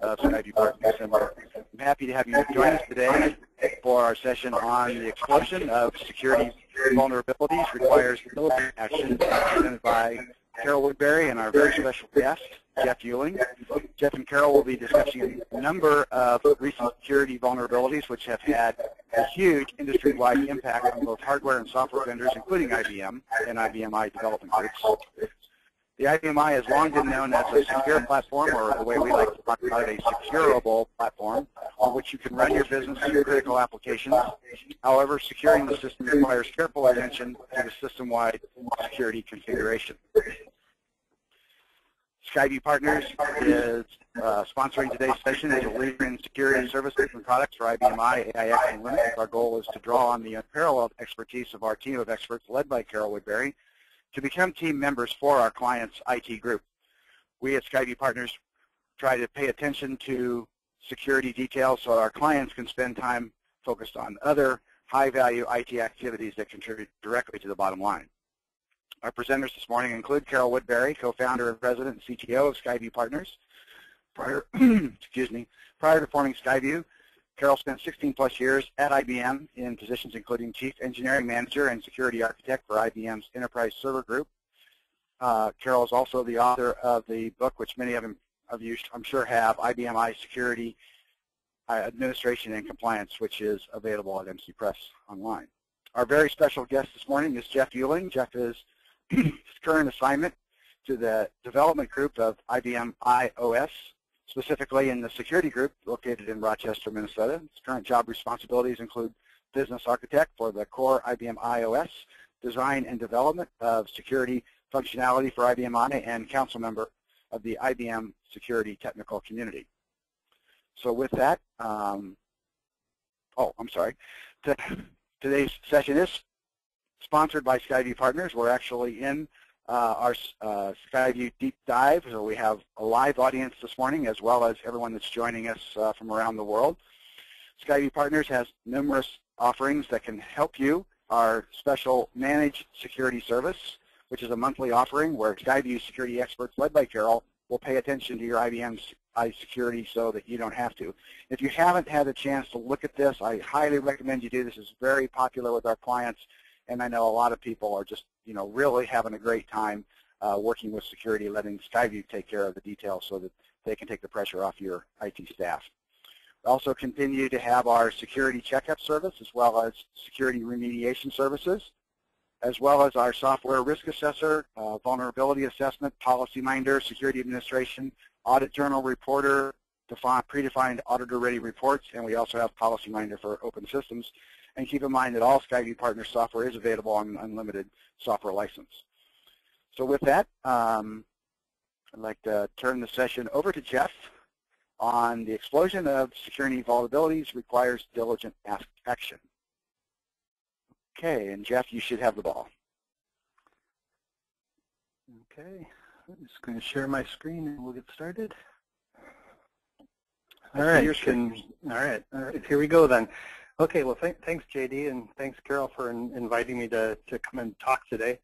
of Skyview Partners. And I'm happy to have you join us today for our session on the explosion of security vulnerabilities requires diligent action, presented by Carol Woodbury and our very special guest, Jeff Uehling. Jeff and Carol will be discussing a number of recent security vulnerabilities which have had a huge industry-wide impact on both hardware and software vendors, including IBM and IBMI development groups. The IBMI has long been known as a secure platform, or the way we like to talk about it, a securable platform on which you can run your business and critical applications. However, securing the system requires careful attention to the system-wide security configuration. Skyview Partners is sponsoring today's session as a leader in security services and products for IBMI, AIX, and Linux. Our goal is to draw on the unparalleled expertise of our team of experts led by Carol Woodbury to become team members for our client's IT group. We at Skyview Partners try to pay attention to security details so our clients can spend time focused on other high-value IT activities that contribute directly to the bottom line. Our presenters this morning include Carol Woodbury, co-founder and president and CTO of Skyview Partners. Prior to forming Skyview, Carol spent 16+ years at IBM in positions including Chief Engineering Manager and Security Architect for IBM's Enterprise Server Group. Carol is also the author of the book, which many of you, I'm sure, have, IBMI Security Administration and Compliance, which is available at MC Press online. Our very special guest this morning is Jeff Uehling. Jeff is his current assignment to the development group of IBM iOS, specifically in the security group located in Rochester, Minnesota. His current job responsibilities include business architect for the core IBM iOS, design and development of security functionality for IBM on it, and council member of the IBM security technical community. So with that, today's session is sponsored by Skyview Partners. We're actually in our Skyview Deep Dive, so we have a live audience this morning as well as everyone that's joining us from around the world. Skyview Partners has numerous offerings that can help you. Our special Managed Security Service, which is a monthly offering where Skyview security experts led by Carol will pay attention to your IBM's security so that you don't have to. If you haven't had a chance to look at this, I highly recommend you do. This is very popular with our clients, and I know a lot of people are just, really having a great time working with security, letting Skyview take care of the details so that they can take the pressure off your IT staff. We also continue to have our security checkup service as well as security remediation services, as well as our software risk assessor, vulnerability assessment, policy minder, security administration, audit journal reporter, predefined auditor-ready reports, and we also have policy minder for open systems. And keep in mind that all Skyview Partners software is available on unlimited software license. So with that, I'd like to turn the session over to Jeff on the explosion of security vulnerabilities requires diligent action. Okay, and Jeff, you should have the ball. Okay, I'm just going to share my screen and we'll get started. All right, here we go then. Okay, well, thanks, JD, and thanks, Carol, for inviting me to come and talk today.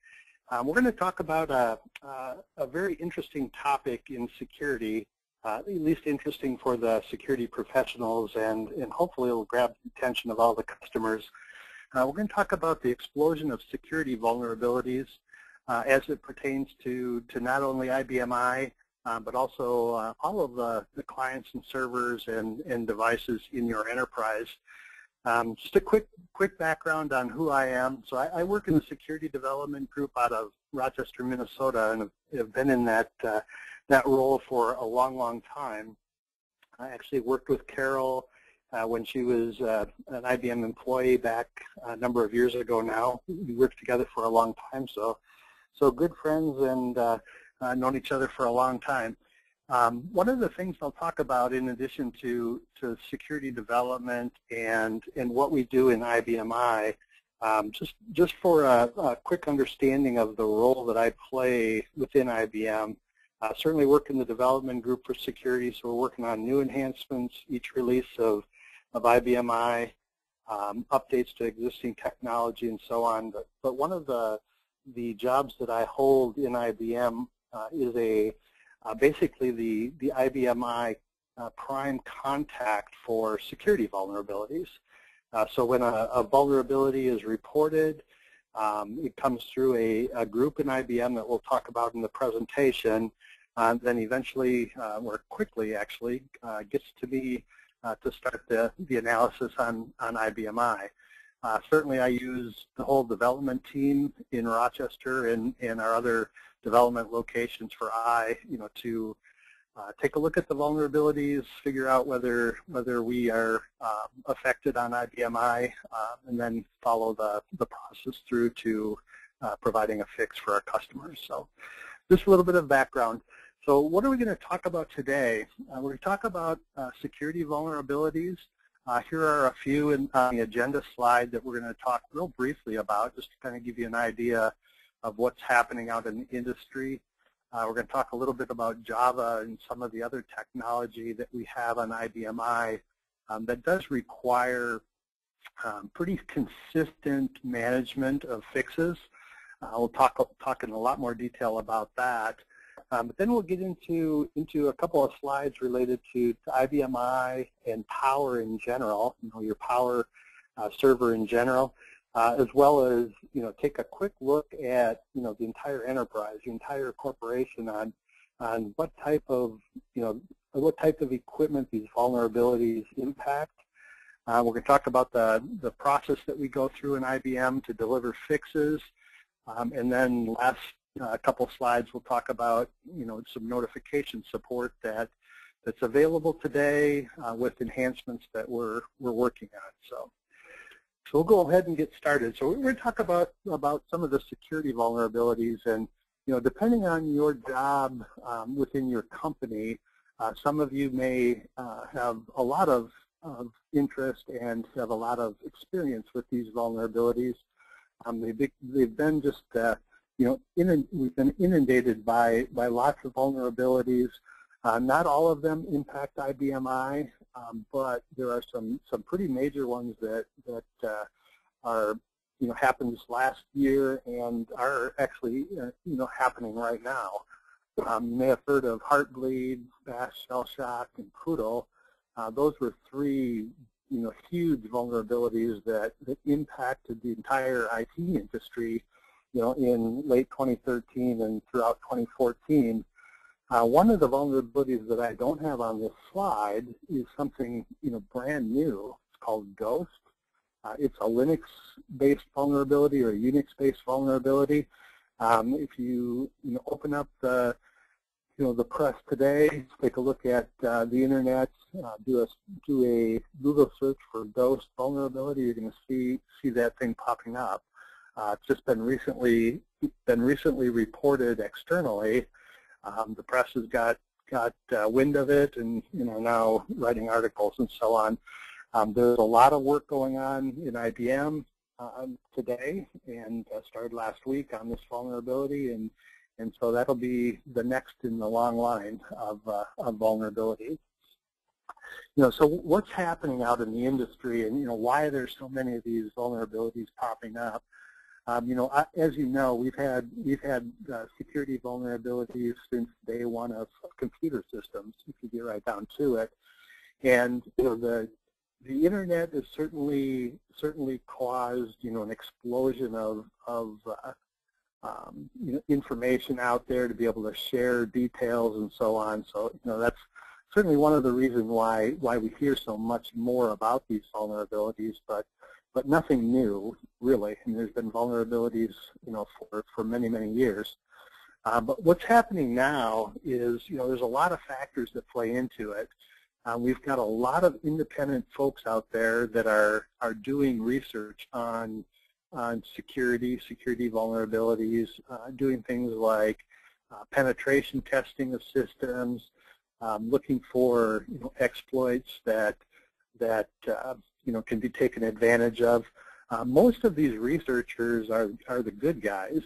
We're going to talk about a very interesting topic in security, at least interesting for the security professionals, and hopefully it will grab the attention of all the customers. We're going to talk about the explosion of security vulnerabilities as it pertains to not only IBMI, but also all of the clients and servers and devices in your enterprise. Just a quick background on who I am. So I work in the security development group out of Rochester, Minnesota, and have been in that role for a long time. I actually worked with Carol when she was an IBM employee back a number of years ago now. We worked together for a long time, so good friends and known each other for a long time. One of the things I'll talk about in addition to security development and what we do in IBMI, just for a quick understanding of the role that I play within IBM, certainly work in the development group for security, so we're working on new enhancements, each release of IBMI, updates to existing technology and so on. But one of the jobs that I hold in IBM is basically the IBMI prime contact for security vulnerabilities. So when a vulnerability is reported, it comes through a group in IBM that we'll talk about in the presentation, then eventually, or quickly actually, gets to me to start the analysis on IBMI. Certainly I use the whole development team in Rochester and our other development locations for to take a look at the vulnerabilities, figure out whether we are affected on IBMI, and then follow the process through to providing a fix for our customers. So just a little bit of background. So what are we going to talk about today? We're going to talk about security vulnerabilities. Here are a few on the agenda slide that we're going to talk real briefly about, just to kind of give you an idea of what's happening out in the industry. We're going to talk a little bit about Java and some of the other technology that we have on IBMI that does require pretty consistent management of fixes. We'll talk in a lot more detail about that. But then we'll get into a couple of slides related to IBMI and Power in general, your Power server in general, as well as take a quick look at the entire enterprise, the entire corporation on what type of equipment these vulnerabilities impact. We're going to talk about the process that we go through in IBM to deliver fixes, and then last a couple slides we'll talk about some notification support that's available today with enhancements that we're working on. So we'll go ahead and get started. So we're going to talk about some of the security vulnerabilities, and depending on your job within your company, some of you may have a lot of interest and have a lot of experience with these vulnerabilities. They've been just we've been inundated by lots of vulnerabilities. Not all of them impact IBMI, but there are some pretty major ones that are happened this last year and are actually happening right now. You may have heard of Heartbleed, Shellshock, and Poodle. Those were three huge vulnerabilities that impacted the entire IT industry in late 2013 and throughout 2014. One of the vulnerabilities that I don't have on this slide is something brand new. It's called Ghost. It's a Linux-based vulnerability or a Unix-based vulnerability. If you open up the press today, take a look at the internet, do a Google search for Ghost vulnerability, you're going to see that thing popping up. It's just been recently reported externally. The press has got wind of it, and now writing articles and so on. There's a lot of work going on in IBM today, and started last week on this vulnerability, and so that'll be the next in the long line of vulnerabilities. So what's happening out in the industry, and why there's so many of these vulnerabilities popping up? As you know, we've had security vulnerabilities since day one of computer systems, if you get right down to it. And the internet has certainly caused an explosion of information out there to be able to share details and so on. So that's certainly one of the reasons why we hear so much more about these vulnerabilities, but nothing new, really. I mean, there's been vulnerabilities, for many, many years. But what's happening now is, there's a lot of factors that play into it. We've got a lot of independent folks out there that are doing research on security vulnerabilities, doing things like penetration testing of systems, looking for exploits that can be taken advantage of. Most of these researchers are the good guys.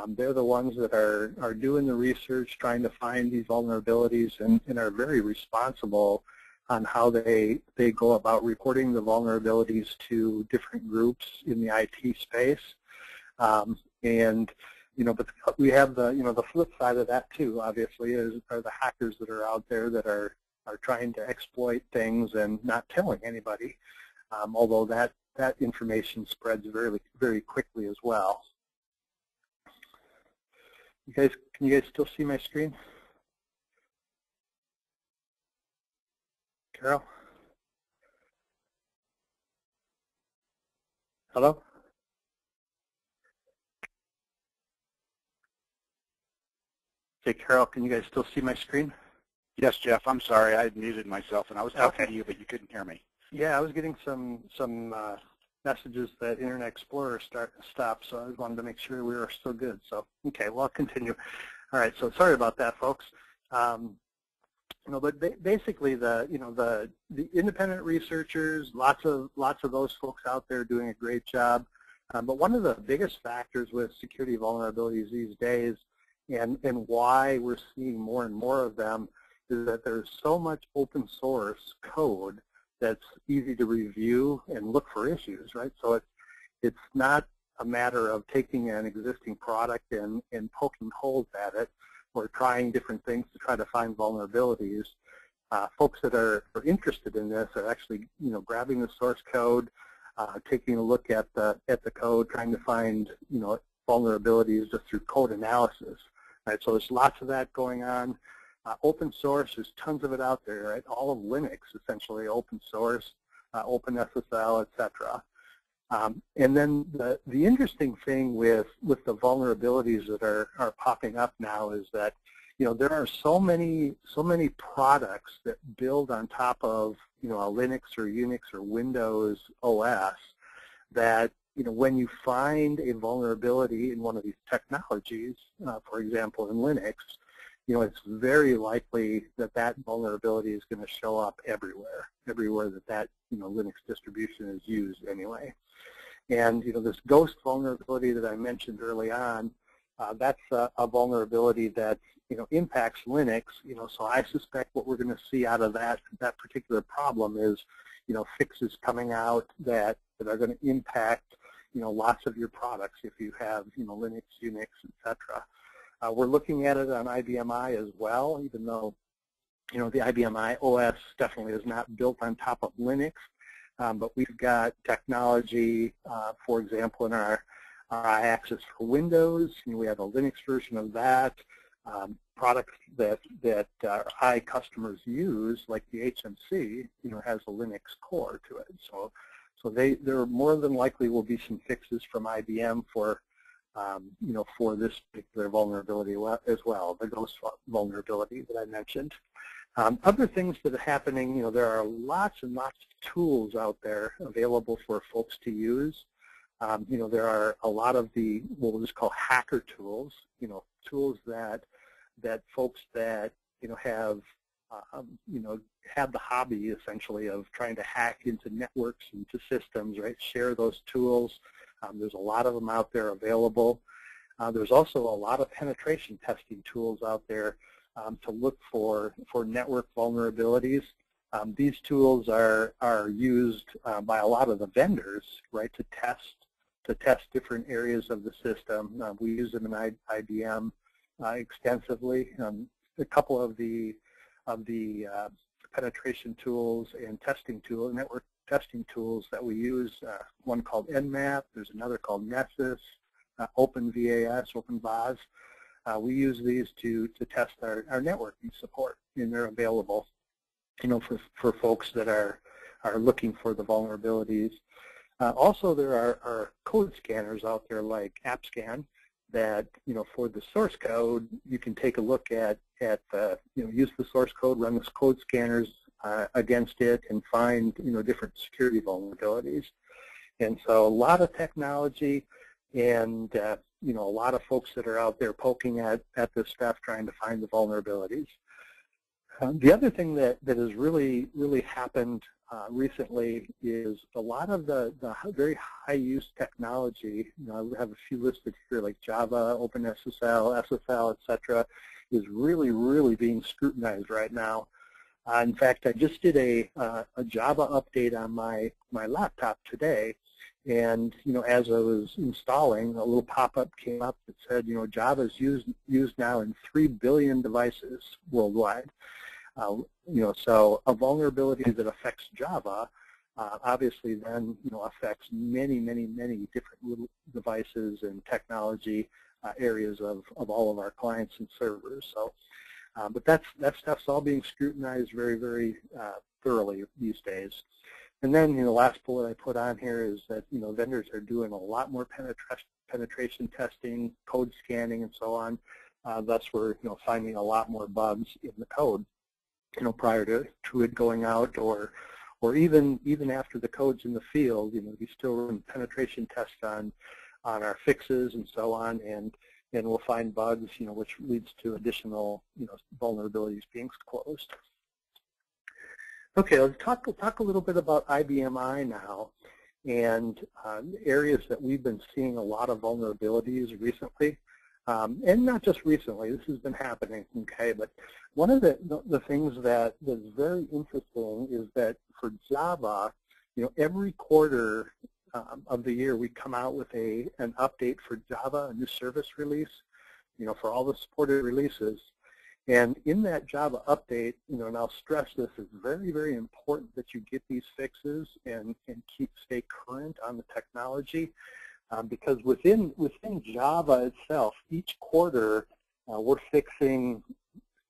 They're the ones that are doing the research, trying to find these vulnerabilities, and are very responsible on how they go about reporting the vulnerabilities to different groups in the IT space. But we have the flip side of that too. Obviously, are the hackers that are out there that are are trying to exploit things and not telling anybody, although that information spreads very quickly as well. Can you guys still see my screen? Carol? Hello? Okay, Carol, can you guys still see my screen? Yes, Jeff. I'm sorry. I had muted myself, and I was talking to you, but you couldn't hear me. Yeah, I was getting some messages that Internet Explorer stopped, so I wanted to make sure we were still good. So, okay, well, I'll continue. All right, so sorry about that, folks. But basically, the independent researchers, lots of those folks out there doing a great job. But one of the biggest factors with security vulnerabilities these days, and why we're seeing more and more of them, is that there's so much open source code that's easy to review and look for issues, right? So it's not a matter of taking an existing product and poking holes at it or trying different things to try to find vulnerabilities. Folks that are interested in this are actually, grabbing the source code, taking a look at the code, trying to find, vulnerabilities just through code analysis. Right? So there's lots of that going on. Open source, there's tons of it out there, right? All of Linux, essentially, open source, OpenSSL, etc. And then the interesting thing with the vulnerabilities that are popping up now is that, there are so many products that build on top of, a Linux or Unix or Windows OS that, when you find a vulnerability in one of these technologies, for example, in Linux, it's very likely that vulnerability is going to show up everywhere that Linux distribution is used anyway. And this ghost vulnerability that I mentioned early on, that's a vulnerability that impacts Linux. So I suspect what we're going to see out of that particular problem is fixes coming out that are going to impact lots of your products if you have Linux, Unix, etc. We're looking at it on IBM-I as well, even though the IBM-I OS definitely is not built on top of Linux. But we've got technology, for example, in our iAccess for Windows. We have a Linux version of that. Products that our I customers use, like the HMC, has a Linux core to it. So there more than likely will be some fixes from IBM for for this particular vulnerability as well, the ghost vulnerability that I mentioned. Other things that are happening, there are lots and lots of tools out there available for folks to use. There are a lot of what we'll just call hacker tools, tools that folks that have have the hobby essentially of trying to hack into networks, into systems, right? Share those tools. There's a lot of them out there available. There's also a lot of penetration testing tools out there to look for network vulnerabilities. These tools are used by a lot of the vendors, right, to test different areas of the system. We use them in IBM extensively. A couple of the penetration tools and testing tools, network testing tools that we use, one called Nmap, there's another called Nessus, OpenVAS. We use these to test our networking support, and they're available, for folks that are looking for the vulnerabilities. Also, there are code scanners out there like AppScan that, for the source code, you can take a look at use the source code, run the code scanners against it, and find, different security vulnerabilities. And so a lot of technology and, a lot of folks that are out there poking at this stuff, trying to find the vulnerabilities. The other thing that has really happened recently is a lot of the very high-use technology, I have a few listed here like Java, OpenSSL, SSL, etc., is really being scrutinized right now. In fact, I just did a Java update on my laptop today, and as I was installing, a little pop-up came up that said, Java is used now in 3 billion devices worldwide. So a vulnerability that affects Java obviously then affects many different devices and technology areas of all of our clients and servers. So, but that stuff's all being scrutinized very thoroughly these days. And then the last bullet I put on here is that vendors are doing a lot more penetration testing, code scanning, and so on. Thus, we're finding a lot more bugs in the code, prior to it going out, or even after the code's in the field. We still run penetration tests on our fixes and so on, and we'll find bugs, which leads to additional vulnerabilities being closed. Okay, let's talk a little bit about IBMI now, and areas that we've been seeing a lot of vulnerabilities recently. And not just recently, this has been happening, okay, but one of the things that is very interesting is that for Java, every quarter of the year we come out with an update for Java, a new service release, for all the supported releases. And in that Java update, and I'll stress this, it's very important that you get these fixes and stay current on the technology. Because within Java itself, each quarter we're fixing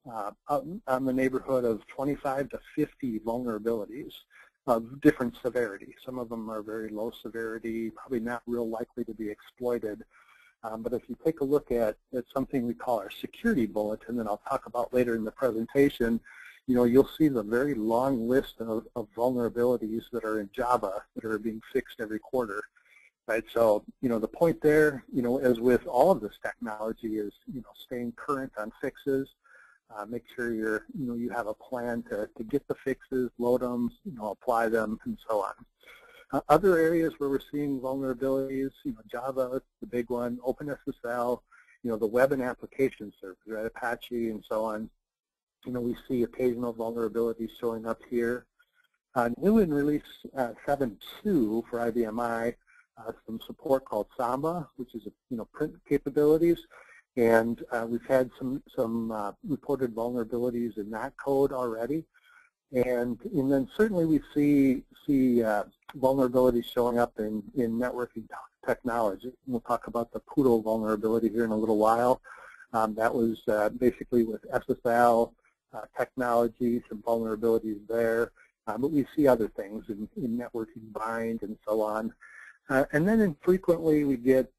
on the neighborhood of 25 to 50 vulnerabilities of different severity. Some of them are very low severity, probably not real likely to be exploited. But if you take a look at something we call our Security Bulletin, that I'll talk about later in the presentation, you'll see the very long list of vulnerabilities that are in Java that are being fixed every quarter. Right, so the point there, as with all of this technology, is staying current on fixes. Make sure you have a plan to get the fixes, load them, apply them, and so on. Other areas where we're seeing vulnerabilities, Java, the big one, OpenSSL, the web and application servers, right, Apache, and so on. We see occasional vulnerabilities showing up here. New in release 7.2 for IBMI. Some support called Samba, which is print capabilities, and we've had some reported vulnerabilities in that code already, and then certainly we see vulnerabilities showing up in networking technology. We'll talk about the Poodle vulnerability here in a little while. That was basically with SSL technology, some vulnerabilities there, but we see other things in networking bind and so on. And then infrequently we get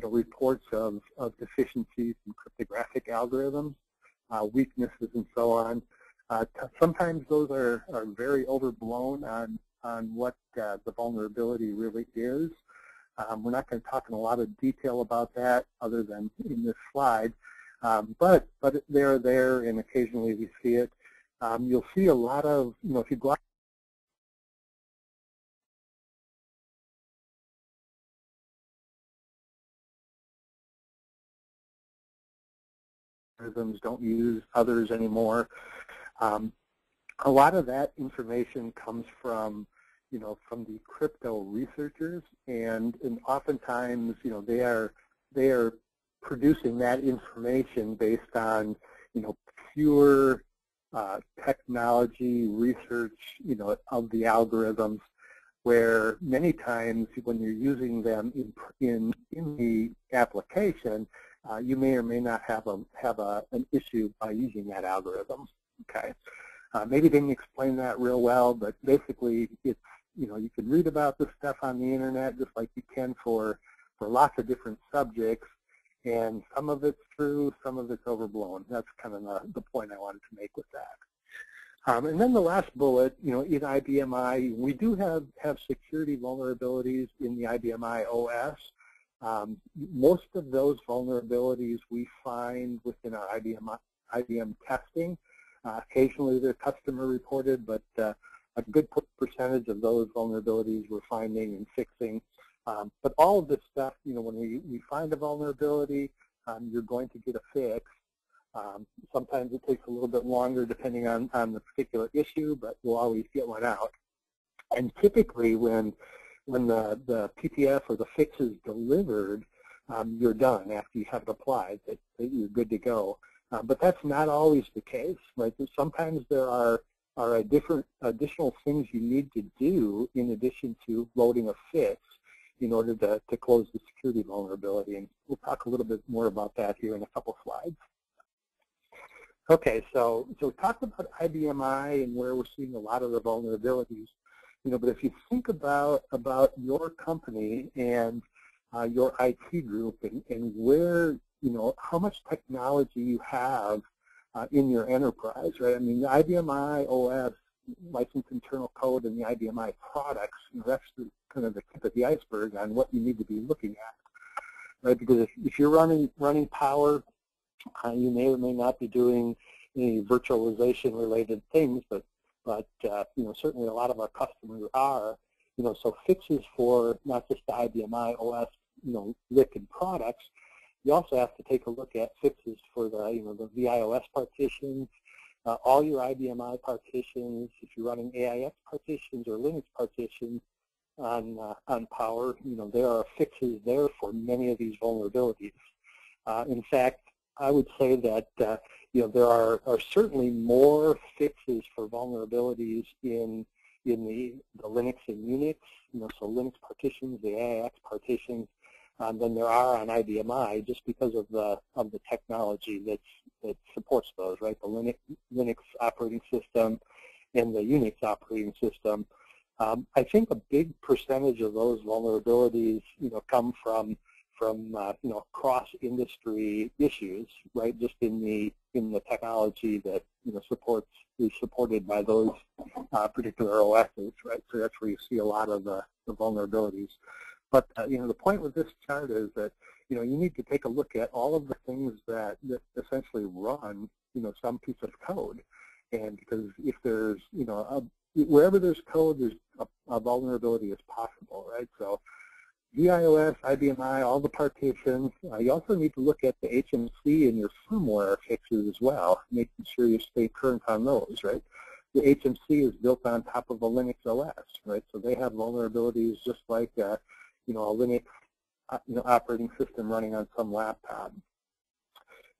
reports of deficiencies in cryptographic algorithms, weaknesses, and so on. Sometimes those are very overblown on what the vulnerability really is. We're not going to talk in a lot of detail about that other than in this slide, but they're there, and occasionally we see it. You'll see a lot of, if you go out don't use others anymore. A lot of that information comes from, from the crypto researchers, and oftentimes, they are producing that information based on, pure technology research, of the algorithms, where many times when you're using them in the application, you may or may not have an issue by using that algorithm. Okay, maybe they didn't explain that real well, but basically, it's you can read about this stuff on the internet just like you can for lots of different subjects, and some of it's true, some of it's overblown. That's kind of the point I wanted to make with that. And then the last bullet, in IBMI, we do have security vulnerabilities in the IBMI OS. Most of those vulnerabilities we find within our IBM testing. Occasionally they're customer reported, but a good percentage of those vulnerabilities we're finding and fixing. But all of this stuff, when we find a vulnerability, you're going to get a fix. Sometimes it takes a little bit longer depending on the particular issue, but we'll always get one out. And typically when the PTF or the fix is delivered, you're done after you have it applied, that you're good to go. But that's not always the case, right? Sometimes there are different additional things you need to do in addition to loading a fix in order to close the security vulnerability. And we'll talk a little bit more about that here in a couple slides. Okay, so we talked about IBMI and where we're seeing a lot of the vulnerabilities. But if you think about your company and your IT group and where, how much technology you have in your enterprise, right? I mean, the IBMI OS, licensed internal code, and the IBMI products, that's kind of the tip of the iceberg on what you need to be looking at, right? Because if you're running Power, you may or may not be doing any virtualization-related things, but certainly a lot of our customers are. So fixes for not just the IBMI OS, LIC and products. You also have to take a look at fixes for the VIOS partitions, all your IBMI partitions. If you're running AIX partitions or Linux partitions on Power, there are fixes there for many of these vulnerabilities. In fact, I would say that there are certainly more fixes for vulnerabilities in the Linux and Unix, so Linux partitions, the AIX partitions, than there are on IBMI, just because of the technology that supports those, right? The Linux operating system and the Unix operating system. I think a big percentage of those vulnerabilities, come from cross-industry issues, right? Just in the technology that is supported by those particular OSs, right? So that's where you see a lot of the vulnerabilities. But the point with this chart is that you need to take a look at all of the things that essentially run some piece of code, and because if there's wherever there's code, there's a vulnerability is possible, right? So VIOS, IBMI, all the partitions. You also need to look at the HMC and your firmware fixes as well, making sure you stay current on those, right? The HMC is built on top of a Linux OS, right? So they have vulnerabilities just like a Linux operating system running on some laptop.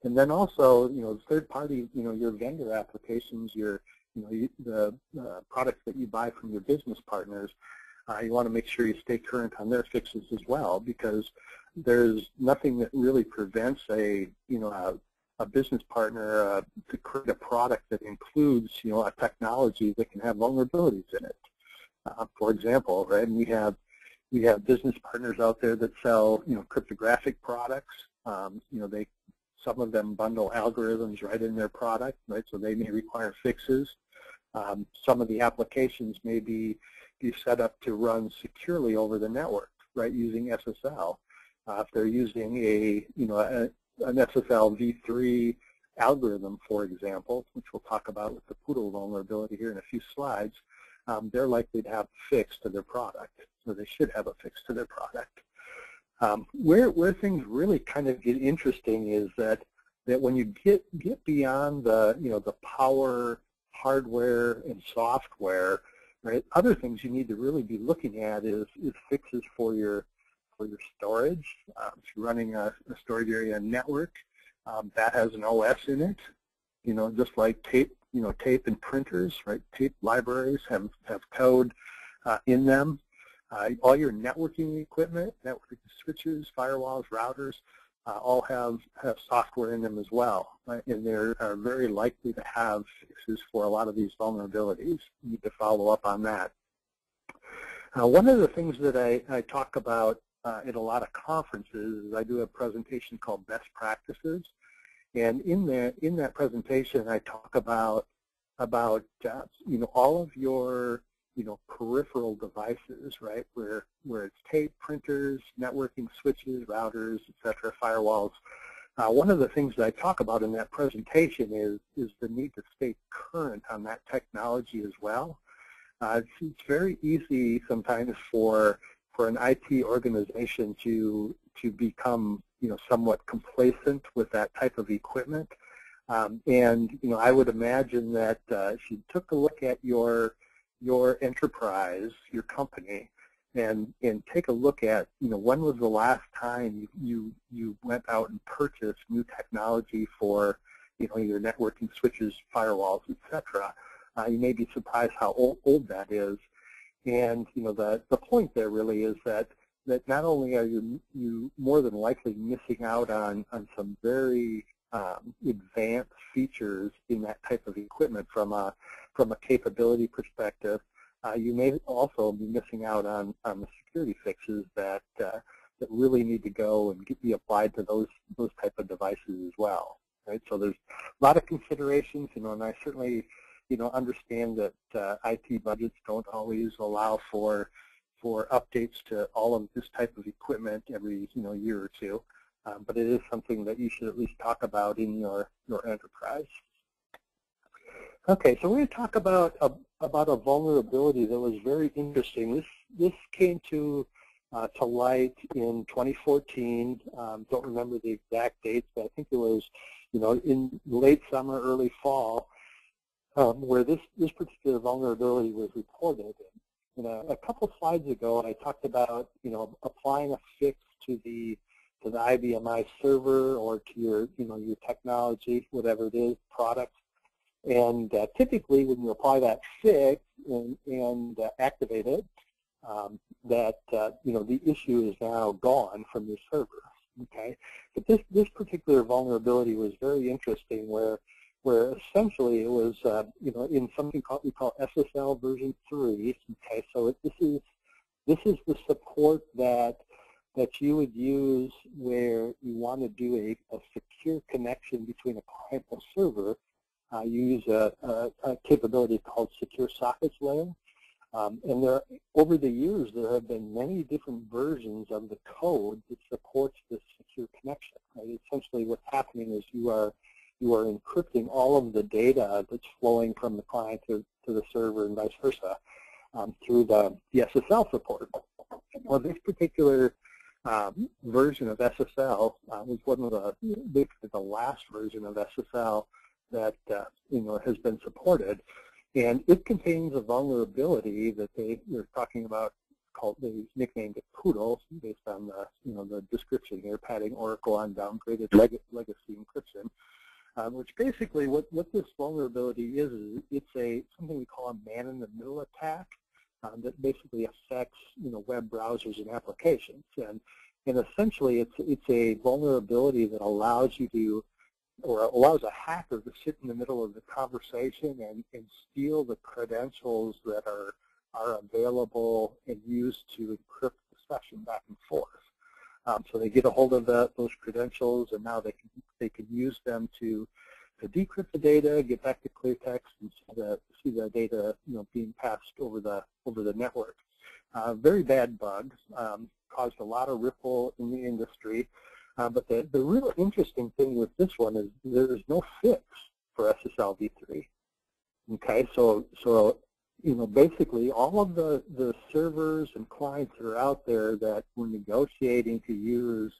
And then also, third party, your vendor applications, the products that you buy from your business partners. You want to make sure you stay current on their fixes as well, because there's nothing that really prevents a business partner to create a product that includes a technology that can have vulnerabilities in it. For example, right? And we have business partners out there that sell cryptographic products. Some of them bundle algorithms right in their product, right? So they may require fixes. Some of the applications may be set up to run securely over the network, right, using SSL. If they're using an SSL v3 algorithm, for example, which we'll talk about with the Poodle vulnerability here in a few slides, they're likely to have a fix to their product, so they should have a fix to their product. Where things really kind of get interesting is that when you get beyond the Power hardware and software, right, other things you need to really be looking at is fixes for your storage. If you're running a storage area network, that has an OS in it, just like tape and printers, right? Tape libraries have code in them. All your networking equipment, networking switches, firewalls, routers, all have software in them as well, right? And they are very likely to have fixes for a lot of these vulnerabilities. You need to follow up on that. One of the things that I talk about at a lot of conferences is I do a presentation called Best Practices, and in that presentation I talk about all of your peripheral devices, right, where it's tape, printers, networking switches, routers, etc., firewalls. One of the things that I talk about in that presentation is the need to stay current on that technology as well. It's very easy sometimes for an IT organization to become somewhat complacent with that type of equipment. And I would imagine that if you took a look at your enterprise, your company, and take a look at when was the last time you went out and purchased new technology for your networking switches, firewalls, etc. You may be surprised how old that is. And the point there really is that not only are you more than likely missing out on some very advanced features in that type of equipment from a capability perspective, you may also be missing out on the security fixes that really need to go and be applied to those type of devices as well. Right? So there's a lot of considerations, and I certainly understand that IT budgets don't always allow for updates to all of this type of equipment every year or two, but it is something that you should at least talk about in your enterprise. Okay, so we're going to talk about a vulnerability that was very interesting. This came to light in 2014. Don't remember the exact dates, but I think it was in late summer, early fall, where this particular vulnerability was reported. A couple slides ago, I talked about applying a fix to the IBMI server or to your technology, whatever it is, product. And typically, when you apply that fix and activate it, the issue is now gone from your server. Okay, but this particular vulnerability was very interesting, where essentially it was in something we call SSL version 3. Okay, so this is the support that you would use where you want to do a secure connection between a client and a server. You use a capability called secure sockets layer. And over the years, there have been many different versions of the code that supports this secure connection. Right? Essentially, what's happening is you are encrypting all of the data that's flowing from the client to the server and vice versa through the SSL support. Well, this particular version of SSL was one of basically the last version of SSL that has been supported. And it contains a vulnerability that they're talking about, they nicknamed it Poodle, based on the description here, padding Oracle on downgraded legacy encryption, which basically what this vulnerability is it's something we call a man-in-the-middle attack that basically affects web browsers and applications. And essentially it's a vulnerability that allows you to, or allows a hacker to sit in the middle of the conversation and steal the credentials that are available and used to encrypt the session back and forth. So they get a hold of those credentials, and now they can use them to decrypt the data, get back to clear text, and see the data being passed over the network. Very bad bug, caused a lot of ripple in the industry. But the real interesting thing with this one is there is no fix for SSL v3. Okay, so basically all of the servers and clients that are out there that were negotiating to use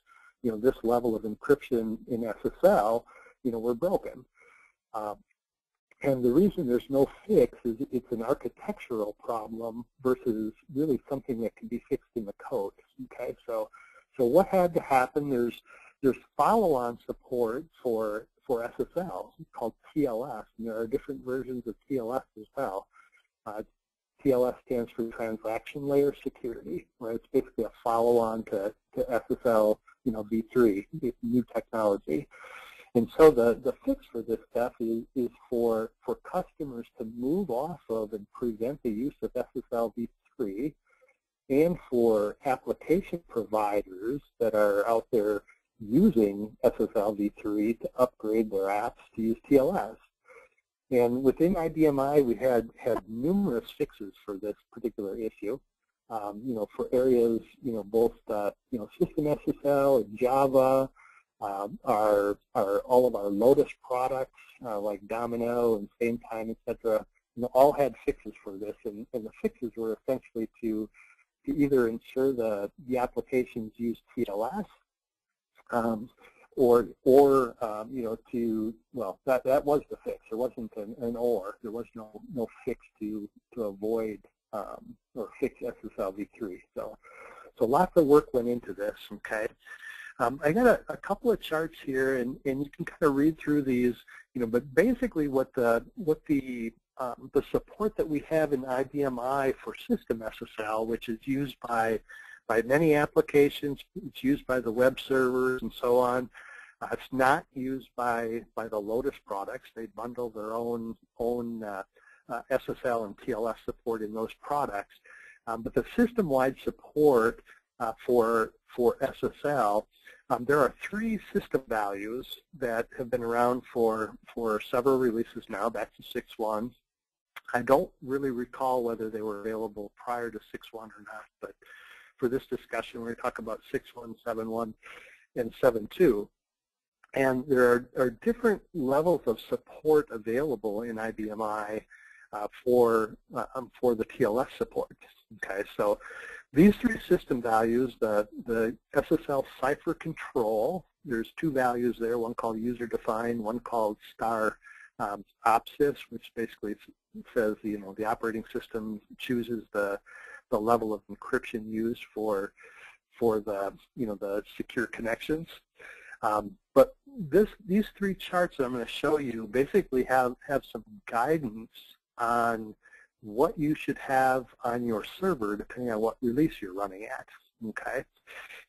this level of encryption in SSL, were broken. And the reason there's no fix is it's an architectural problem versus really something that can be fixed in the code. Okay, so what had to happen? There's follow-on support for SSL called TLS, and there are different versions of TLS as well. TLS stands for Transaction Layer Security, right? It's basically a follow-on to SSL, v3, new technology. And so the fix for this stuff is for customers to move off of and prevent the use of SSL v3, and for application providers that are out there using SSL v3 to upgrade their apps to use TLS. And within IBMI, we had numerous fixes for this particular issue. For areas, both System SSL and Java, all of our Lotus products like Domino and Same Time, etc. All had fixes for this, and the fixes were essentially to either ensure the applications use TLS, or that was the fix. There wasn't an or. There was no fix to avoid or fix SSL v3. So lots of work went into this. Okay. I got a couple of charts here, and you can kind of read through these, but basically what the support that we have in IBMI for system SSL, which is used by many applications, it's used by the web servers and so on. It's not used by the Lotus products. They bundle their own SSL and TLS support in those products. But the system-wide support for SSL, there are 3 system values that have been around for several releases now, back to 6.1. I don't really recall whether they were available prior to 6.1 or not, but for this discussion, we're going to talk about 6.1, 7.1, and 7.2. And there are different levels of support available in IBMI for the TLS support. Okay, so these 3 system values, the SSL cipher control, there's 2 values there, one called user-defined, one called star OPSIS, which basically says the operating system chooses the level of encryption used for the the secure connections. But these 3 charts that I'm going to show you basically have some guidance on what you should have on your server depending on what release you're running at. Okay,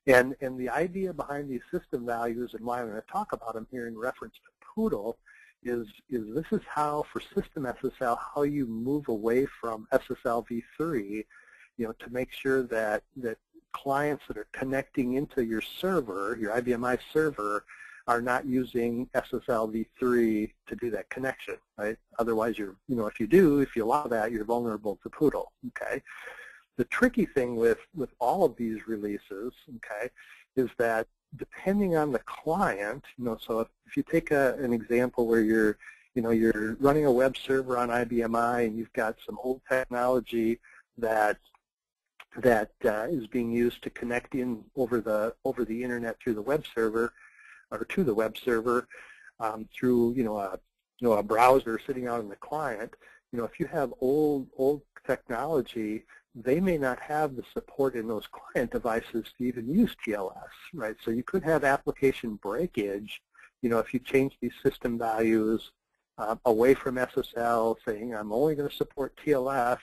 and the idea behind these system values and why I'm going to talk about them here in reference to Poodle is this is how, for system SSL, how you move away from SSL v3, to make sure that clients that are connecting into your server, your IBMI server, are not using SSL v3 to do that connection, right? Otherwise, if you allow that, you're vulnerable to Poodle. Okay. The tricky thing with all of these releases, okay, is that depending on the client, so if you take an example where you're running a web server on IBMI and you've got some old technology that is being used to connect in over the internet through the web server, or to the web server through a browser sitting out in the client. If you have old technology, they may not have the support in those client devices to even use TLS, right? So you could have application breakage, if you change these system values away from SSL, saying I'm only going to support TLS.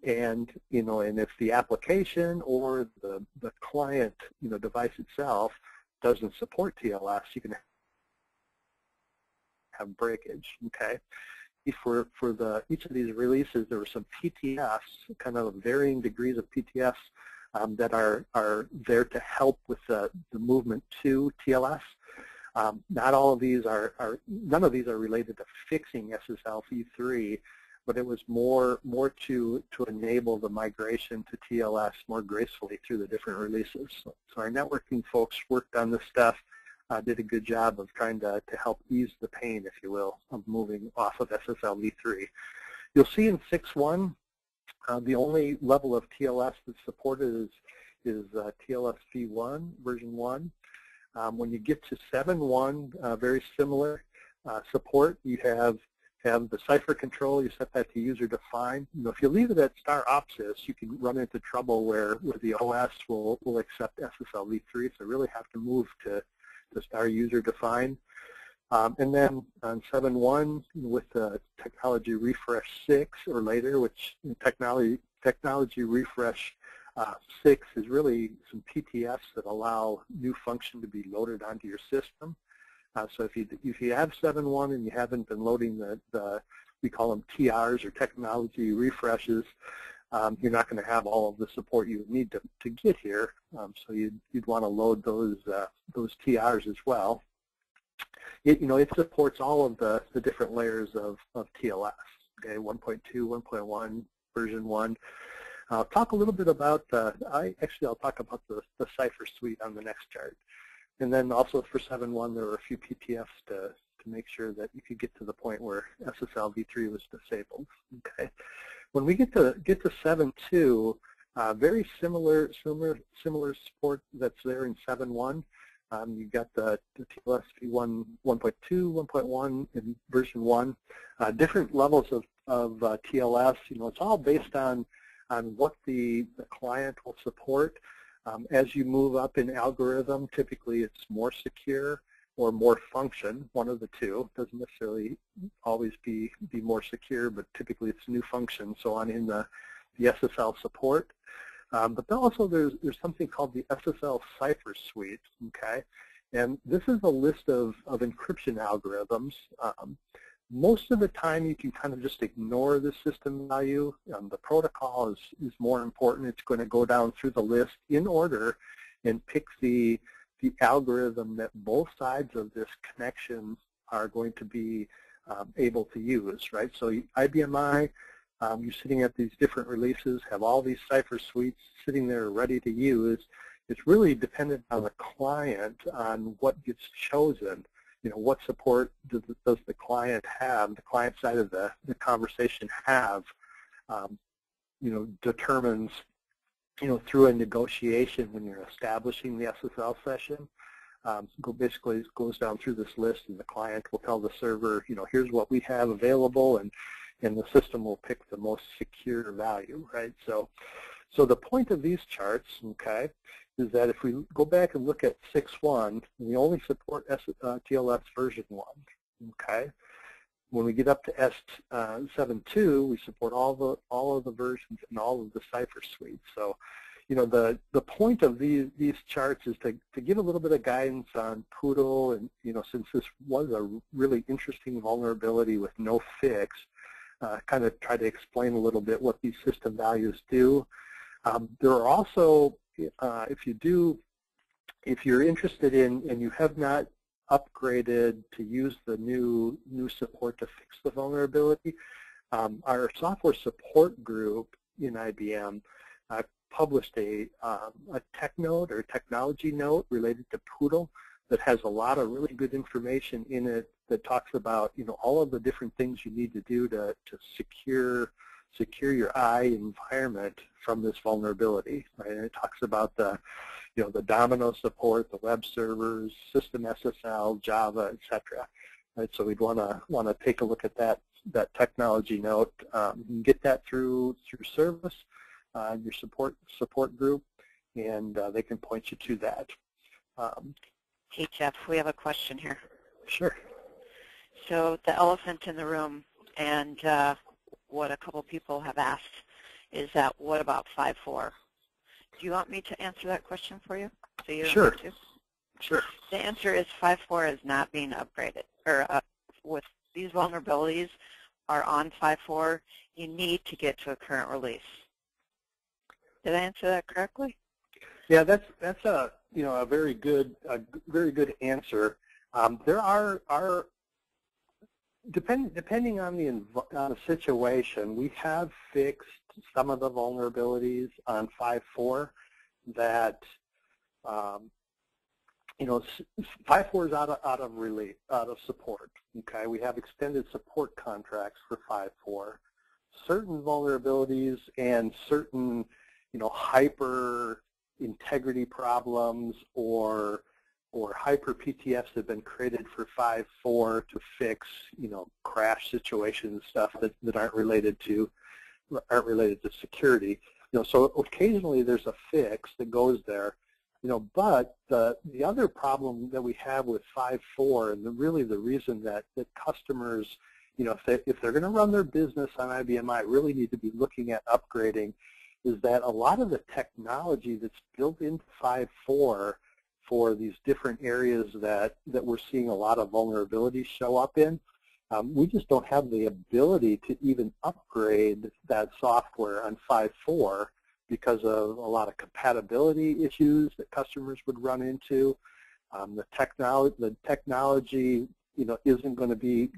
And if the application or the client device itself doesn't support TLS, you can have breakage. Okay, for each of these releases, there were some PTFs, kind of varying degrees of PTFs that are there to help with the movement to TLS. Not all of these none of these are related to fixing SSL v3. But it was more to enable the migration to TLS more gracefully through the different releases. So our networking folks worked on this stuff, did a good job of trying to help ease the pain, if you will, of moving off of SSL v3. You'll see in 6.1, the only level of TLS that's supported is TLS v1, version 1. When you get to 7.1, very similar support. You have the cipher control, you set that to user-defined. If you leave it at star OPSIS, you can run into trouble where the OS will accept SSL v3, so really have to move to star user-defined. And then on 7.1, with technology refresh 6 or later, which technology refresh 6 is really some PTFs that allow new function to be loaded onto your system. So if you have 7.1 and you haven't been loading we call them TRs or technology refreshes, you're not going to have all of the support you would need to get here. So you'd want to load those TRs as well. It supports all of the different layers of TLS. Okay, 1.2, 1.1, version 1. I'll talk a little bit about I'll talk about the cipher suite on the next chart. And then also for 7.1, there were a few PTFs to make sure that you could get to the point where SSL v3 was disabled. Okay, when we get to 7.2, very similar support that's there in 7.1. You've got the TLS v1, 1.2, 1.1 in version 1. Different levels of TLS. It's all based on what the client will support. As you move up in algorithm, typically it's more secure or more function, one of the two. It doesn't necessarily always be more secure, but typically it's new function, so on in the SSL support. But then also there's something called the SSL cipher suite, okay? And this is a list of encryption algorithms. Most of the time you can kind of just ignore the system value. The protocol is more important. It's going to go down through the list in order and pick the algorithm that both sides of this connection are going to be able to use, right? So IBMI, you're sitting at these different releases, have all these cipher suites sitting there ready to use. It's really dependent on the client on what gets chosen. You know, what support does the client have, the client side of the conversation have, you know, determines, you know, through a negotiation when you're establishing the SSL session. Basically, it goes down through this list, and the client will tell the server, you know, here's what we have available, and the system will pick the most secure value, right? So the point of these charts, okay, is that if we go back and look at 6.1, we only support TLS version 1, okay? When we get up to S7.2, we support all of the versions and all of the cipher suites. So, you know, the point of these charts is to give a little bit of guidance on Poodle, and, you know, since this was a really interesting vulnerability with no fix, kind of try to explain a little bit what these system values do. There are also, if you're interested in and you have not upgraded to use the new support to fix the vulnerability, our software support group in IBM published a tech note or technology note related to Poodle that has a lot of really good information in it that talks about, you know, all of the different things you need to do to secure your environment from this vulnerability, right? And it talks about the, you know, the Domino support, the web servers, system SSL, Java, etc. Right? So we'd want to take a look at that technology note. You can get that through service, your support group, and they can point you to that. Hey Jeff, we have a question here. Sure. So the elephant in the room, and what a couple people have asked, is that what about 5.4? Do you want me to answer that question for you? So you don't Sure. have to? Sure. The answer is 5.4 is not being upgraded. Or with these vulnerabilities are on 5.4, you need to get to a current release. Did I answer that correctly? Yeah, that's a, you know, a very good answer. There are depending on the situation, we have fixed some of the vulnerabilities on 5.4 that, you know, 5.4 is out of support. Okay, we have extended support contracts for 5.4. Certain vulnerabilities and certain, you know, hyper integrity problems or hyper PTFs have been created for 5.4 to fix, you know, crash situations, stuff that aren't related to security. You know, so occasionally there's a fix that goes there. You know, but the other problem that we have with 5.4, and really the reason that customers, you know, if they're going to run their business on IBMI, really need to be looking at upgrading, is that a lot of the technology that's built into 5.4 for these different areas that we're seeing a lot of vulnerabilities show up in, we just don't have the ability to even upgrade that software on 5.4 because of a lot of compatibility issues that customers would run into. The technology, you know, isn't going to be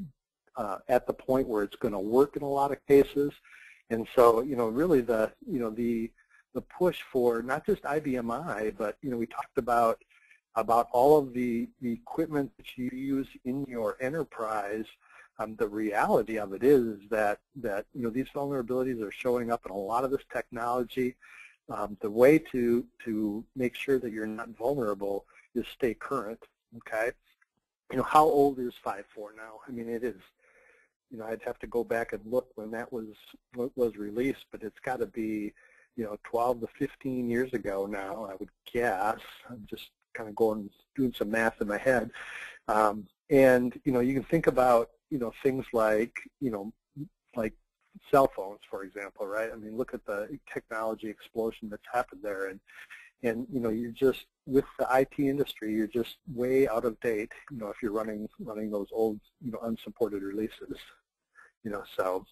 at the point where it's going to work in a lot of cases. And so, you know, really the push for not just IBMI, but, you know, we talked about all of the equipment that you use in your enterprise. The reality of it is that you know, these vulnerabilities are showing up in a lot of this technology. The way to make sure that you're not vulnerable is stay current. Okay, you know, how old is 5.4 now? I mean, it is. You know, I'd have to go back and look when that was released, but it's got to be, 12 to 15 years ago now, I would guess. I'm just kind of doing some math in my head. And you can think about things like like cell phones, for example, right? I mean, look at the technology explosion that's happened there, and you're just, with the IT industry, you're just way out of date, if you're running those old, unsupported releases, so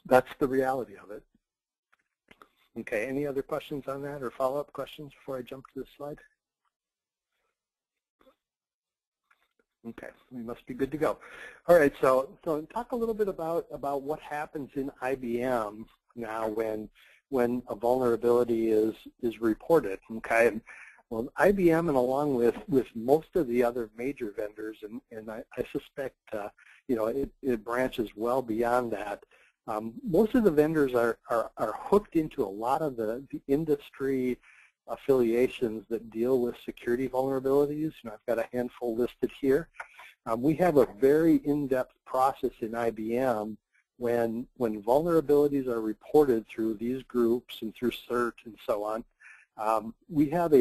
that's the reality of it. Okay, any other questions on that or follow-up questions before I jump to this slide? Okay, we must be good to go. All right, so talk a little bit about what happens in IBM now when a vulnerability is reported. Okay, and well, IBM, and along with most of the other major vendors, and I suspect it branches well beyond that. Most of the vendors are hooked into a lot of the industry affiliations that deal with security vulnerabilities. I've got a handful listed here. We have a very in-depth process in IBM when vulnerabilities are reported through these groups and through CERT and so on. We have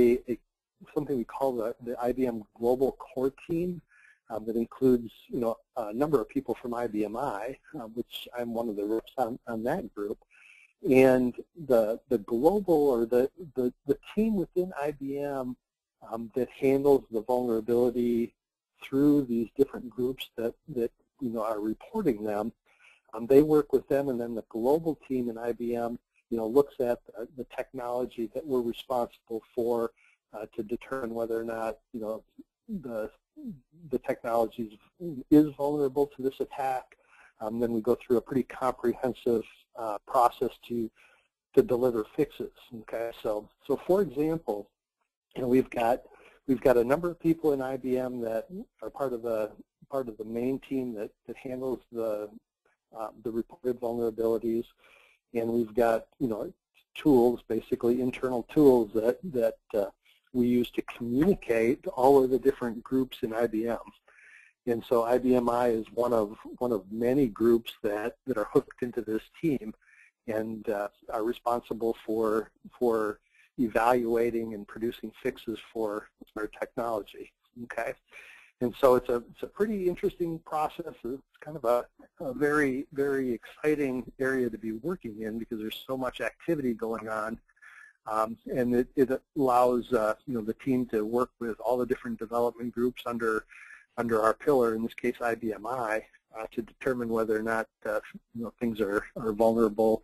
something we call the IBM Global Core Team that includes a number of people from IBMI, which I'm one of the reps on that group. And the global, or the team within IBM that handles the vulnerability through these different groups that are reporting them, they work with them, and then the global team in IBM looks at the technology that we're responsible for to determine whether or not the technology is vulnerable to this attack. Then we go through a pretty comprehensive process to deliver fixes. Okay, so for example, we've got a number of people in IBM that are part of the main team that handles the reported vulnerabilities, and we've got tools, basically internal tools that we use to communicate all of the different groups in IBM. And so IBMI is one of many groups that are hooked into this team and are responsible for evaluating and producing fixes for our technology. Okay, and so it's a pretty interesting process. It's kind of a very, very exciting area to be working in because there's so much activity going on, and it allows the team to work with all the different development groups under our pillar, in this case IBMI, to determine whether or not things are vulnerable,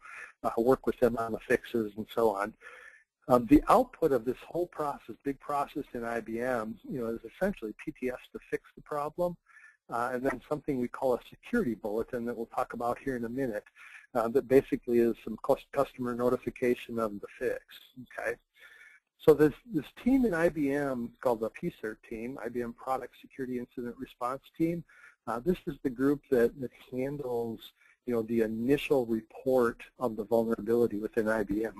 work with them on the fixes, and so on. The output of this whole process, big process in IBM, is essentially PTFs to fix the problem, and then something we call a security bulletin that we'll talk about here in a minute, that basically is some customer notification of the fix. Okay. So this team in IBM called the PSIRT team, IBM Product Security Incident Response Team. This is the group that handles the initial report of the vulnerability within IBM.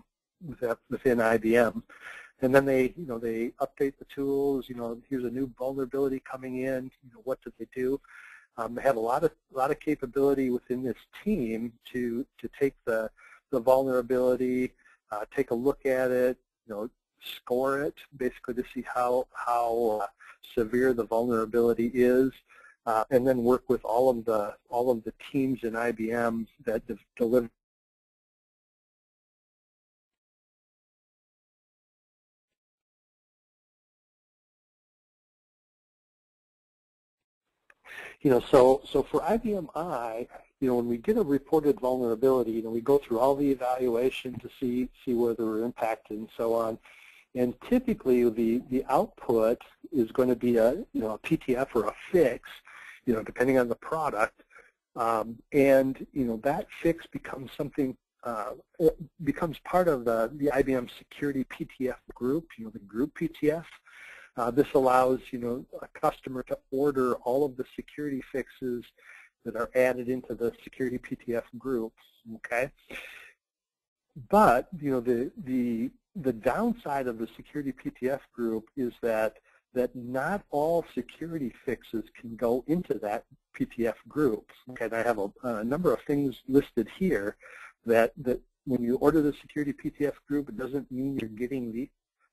And then they update the tools. Here's a new vulnerability coming in. What do they do? They have a lot of capability within this team to take the vulnerability, take a look at it, score it, basically to see how severe the vulnerability is, and then work with all of the teams in IBM that deliver. So for IBMI, when we get a reported vulnerability, we go through all the evaluation to see whether we're impacted and so on. And typically, the output is going to be a PTF or a fix, depending on the product. And that fix becomes something, it becomes part of the IBM Security PTF group, the group PTF. This allows a customer to order all of the security fixes that are added into the Security PTF group. Okay, but the downside of the Security PTF group is that not all security fixes can go into that PTF group. Okay, and I have a number of things listed here that when you order the security PTF group, it doesn't mean you're getting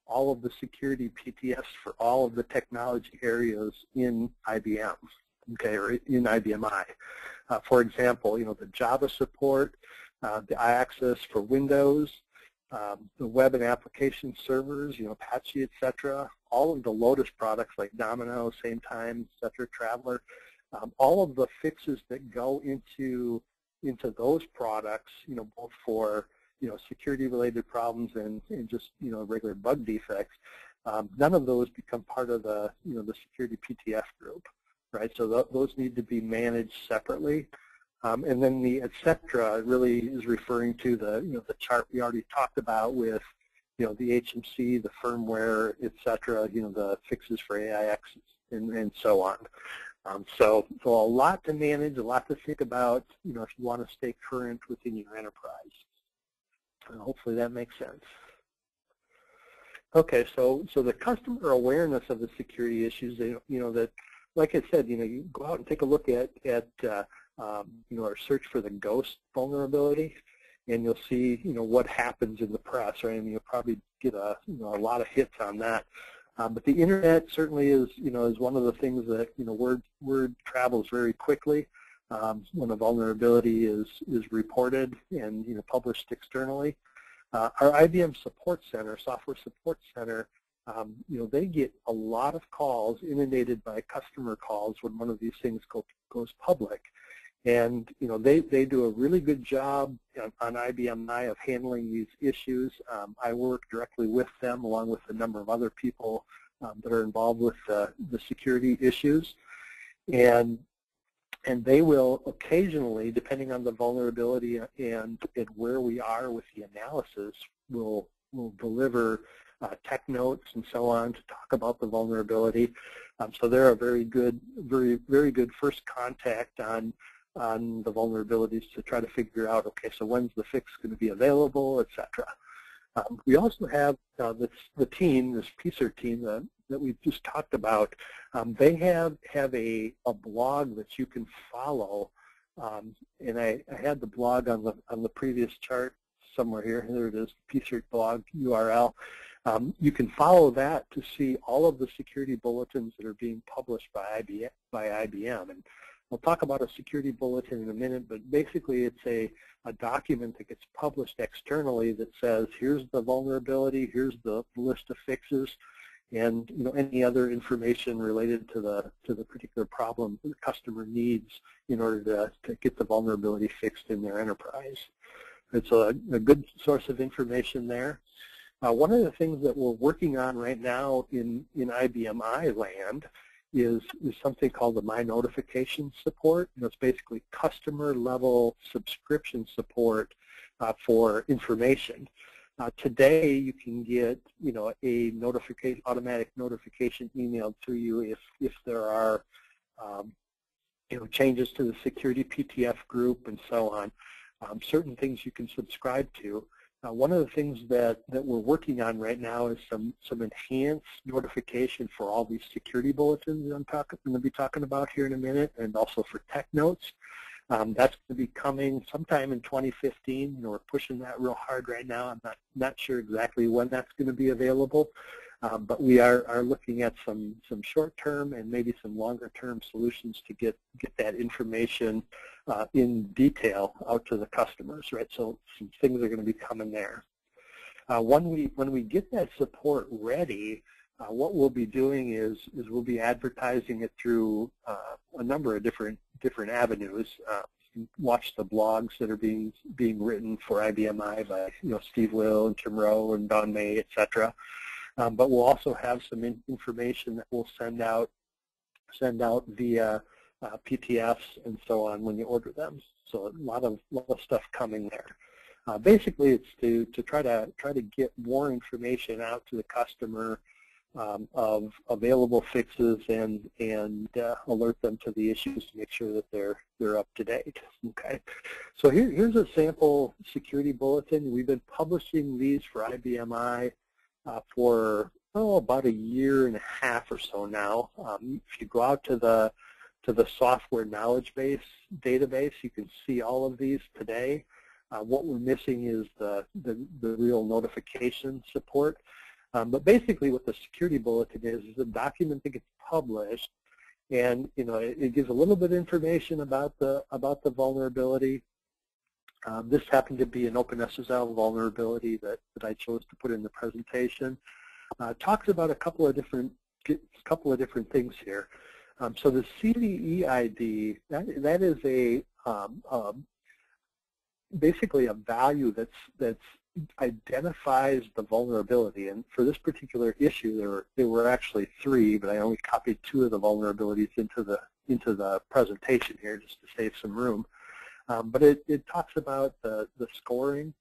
all of the security PTFs for all of the technology areas in IBM, okay, or in IBMI. For example, the Java support, the iAccess for Windows, the web and application servers, Apache, etc. All of the Lotus products like Domino, Same Time, etc., Traveler, all of the fixes that go into those products, both for security-related problems and just regular bug defects, none of those become part of the the security PTF group, right? So those need to be managed separately. And then the etc. really is referring to the the chart we already talked about with the HMC, the firmware, etc. The fixes for AIX and so on. So a lot to manage, a lot to think about, if you want to stay current within your enterprise. And hopefully that makes sense. Okay, so the customer awareness of the security issues, that, like I said, you go out and take a look at or search for the ghost vulnerability, and you'll see, what happens in the press, right? I mean, you'll probably get a lot of hits on that. But the internet certainly is, is one of the things that, word travels very quickly when a vulnerability is reported and, published externally. Our IBM Support Center, Software Support Center, they get a lot of calls, inundated by customer calls when one of these things goes public. And they do a really good job on IBMI of handling these issues. I work directly with them along with a number of other people that are involved with the security issues. And they will occasionally, depending on the vulnerability and where we are with the analysis, will deliver tech notes and so on to talk about the vulnerability. So they're a very good first contact on the vulnerabilities to try to figure out, okay, so when's the fix going to be available, etc. We also have the team, this PSIRT team that we've just talked about. They have a blog that you can follow, and I had the blog on the previous chart somewhere here. There it is, PSIRT blog URL. You can follow that to see all of the security bulletins that are being published by IBM. And we'll talk about a security bulletin in a minute, but basically it's a document that gets published externally that says, here's the vulnerability, here's the list of fixes, and any other information related to the particular problem the customer needs in order to get the vulnerability fixed in their enterprise. It's a good source of information there. One of the things that we're working on right now in IBMI land is something called the My Notification support. And it's basically customer-level subscription support for information. Today, you can get a automatic notification emailed to you if there are changes to the security PTF group and so on. Certain things you can subscribe to. One of the things that we're working on right now is some enhanced notification for all these security bulletins that I'm going to be talking about here in a minute, and also for tech notes. That's going to be coming sometime in 2015. We're pushing that real hard right now. I'm not sure exactly when that's going to be available, but we are looking at some short-term and maybe some longer-term solutions to get that information in detail out to the customers, right? So some things are going to be coming there. When we get that support ready, what we'll be doing is we'll be advertising it through a number of different avenues. Watch the blogs that are being written for IBMI by Steve Will and Tim Rowe and Don May, etc. But we'll also have some information that we'll send out via PTFs and so on when you order them. So a lot of stuff coming there. Basically, it's to try to get more information out to the customer of available fixes and alert them to the issues to make sure that they're up to date. Okay, so here's a sample security bulletin. We've been publishing these for IBMI for about a year and a half or so now. If you go out to the software knowledge base database, you can see all of these today. What we're missing is the real notification support. But basically what the Security Bulletin is a document that gets published, and it gives a little bit of information about the vulnerability. This happened to be an OpenSSL vulnerability that I chose to put in the presentation. Talks about a couple of different things here. So the CVE ID, that is basically a value that identifies the vulnerability. And for this particular issue, there were actually 3, but I only copied 2 of the vulnerabilities into the presentation here just to save some room. But it talks about the scoring,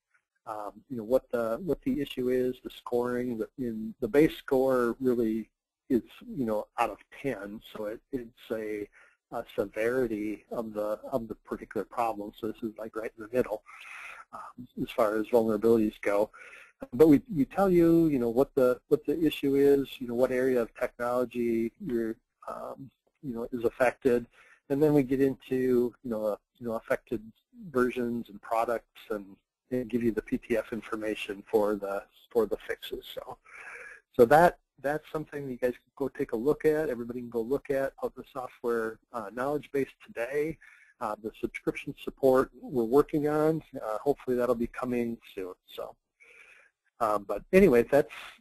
what the issue is, the scoring. The base score really is out of 10, so it's a severity of the particular problem. So this is like right in the middle as far as vulnerabilities go. But we tell you what the issue is, what area of technology is affected, and then we get into affected versions and products, and give you the PTF information for the fixes. So that's something you guys can go take a look at. Everybody can go look at the software knowledge base today. The subscription support we're working on. Hopefully that'll be coming soon. So, but anyway,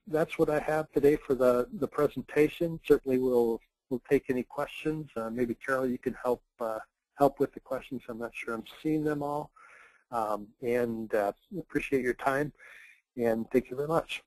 that's what I have today for the presentation. Certainly we'll take any questions. Maybe Carol, you can help with the questions. I'm not sure I'm seeing them all. And appreciate your time, and thank you very much.